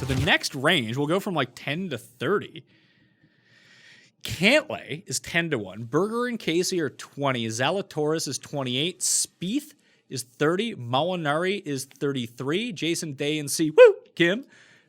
So the next range will go from like 10 to 30. Cantlay is 10 to 1. Berger and Casey are 20. Zalatoris is 28. Spieth is 30. Molinari is 33. Jason Day and Kim,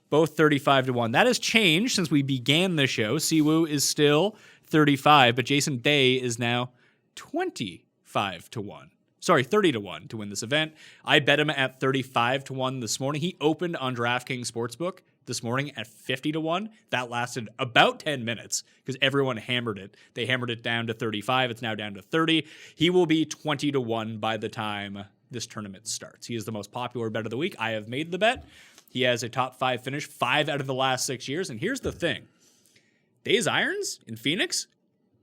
both 35 to 1. That has changed since we began the show. Siwoo is still 35, but Jason Day is now 25 to 1. Sorry, 30 to 1 to win this event. I bet him at 35 to 1 this morning. He opened on DraftKings Sportsbook this morning at 50 to 1. That lasted about 10 minutes because everyone hammered it. They hammered it down to 35. It's now down to 30. He will be 20 to 1 by the time this tournament starts. He is the most popular bet of the week. I have made the bet. He has a top 5 finish 5 out of the last 6 years. And here's the thing. Day's irons in Phoenix,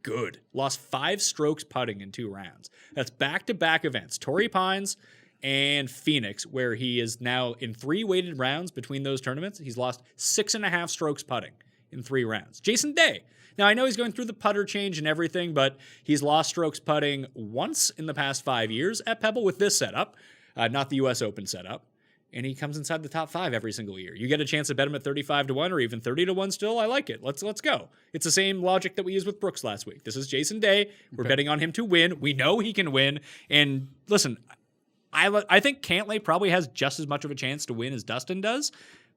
good. Lost 5 strokes putting in 2 rounds. That's back-to-back events. Torrey Pines and Phoenix, where he is now in 3 weighted rounds between those tournaments. He's lost 6.5 strokes putting in 3 rounds. Jason Day. Now, I know he's going through the putter change and everything, but he's lost strokes putting once in the past 5 years at Pebble with this setup, not the U.S. Open setup. And he comes inside the top 5 every single year. You get a chance to bet him at 35 to 1 or even 30 to 1 still. I like it. Let's go. It's the same logic that we used with Brooks last week. This is Jason Day. We're betting on him to win. We know he can win. And listen, I think Cantlay probably has just as much of a chance to win as Dustin does.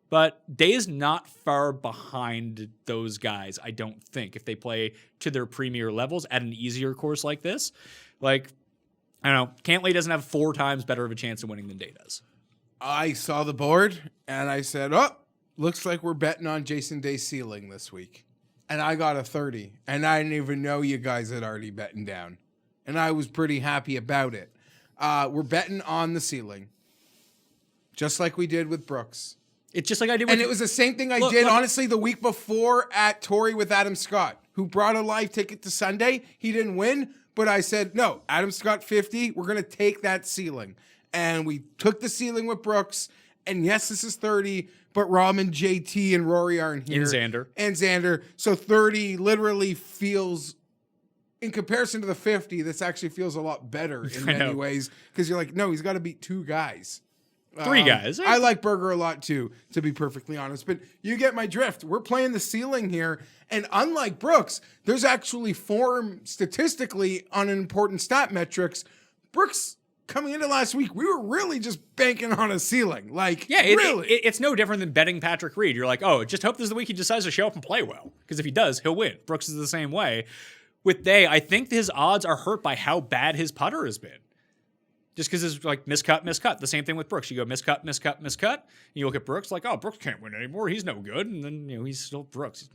But Day is not far behind those guys, I don't think, if they play to their premier levels at an easier course like this. Like, I don't know. Cantlay doesn't have 4 times better of a chance of winning than Day does. I saw the board, and I said, oh, looks like we're betting on Jason Day's ceiling this week. And I got a 30, and I didn't even know you guys had already betting down. And I was pretty happy about it. We're betting on the ceiling, just like we did with Brooks. It's just like I did with... And it was the same thing I did, honestly, the week before at Torrey with Adam Scott, who brought a live ticket to Sunday. He didn't win, but I said, no, Adam Scott 50, we're going to take that ceiling. And we took the ceiling with Brooks. And yes, this is 30, but Rahman, JT, and Rory aren't here. And Xander. So 30 literally feels, in comparison to the 50, this actually feels a lot better in many ways. Because you're like, no, he's got to beat 2 guys. 3 guys. I like Berger a lot too, to be perfectly honest. But you get my drift. We're playing the ceiling here. And unlike Brooks, there's actually form statistically on important stat metrics. Brooks... Coming into last week, we were really just banking on a ceiling. Like, really. It's no different than betting Patrick Reed. You're like, oh, just hope this is the week he decides to show up and play well. Because if he does, he'll win. Brooks is the same way. With Day, I think his odds are hurt by how bad his putter has been. Just because it's like miscut. The same thing with Brooks. You go miscut. And you look at Brooks like, oh, Brooks can't win anymore. He's no good. And then, he's still Brooks.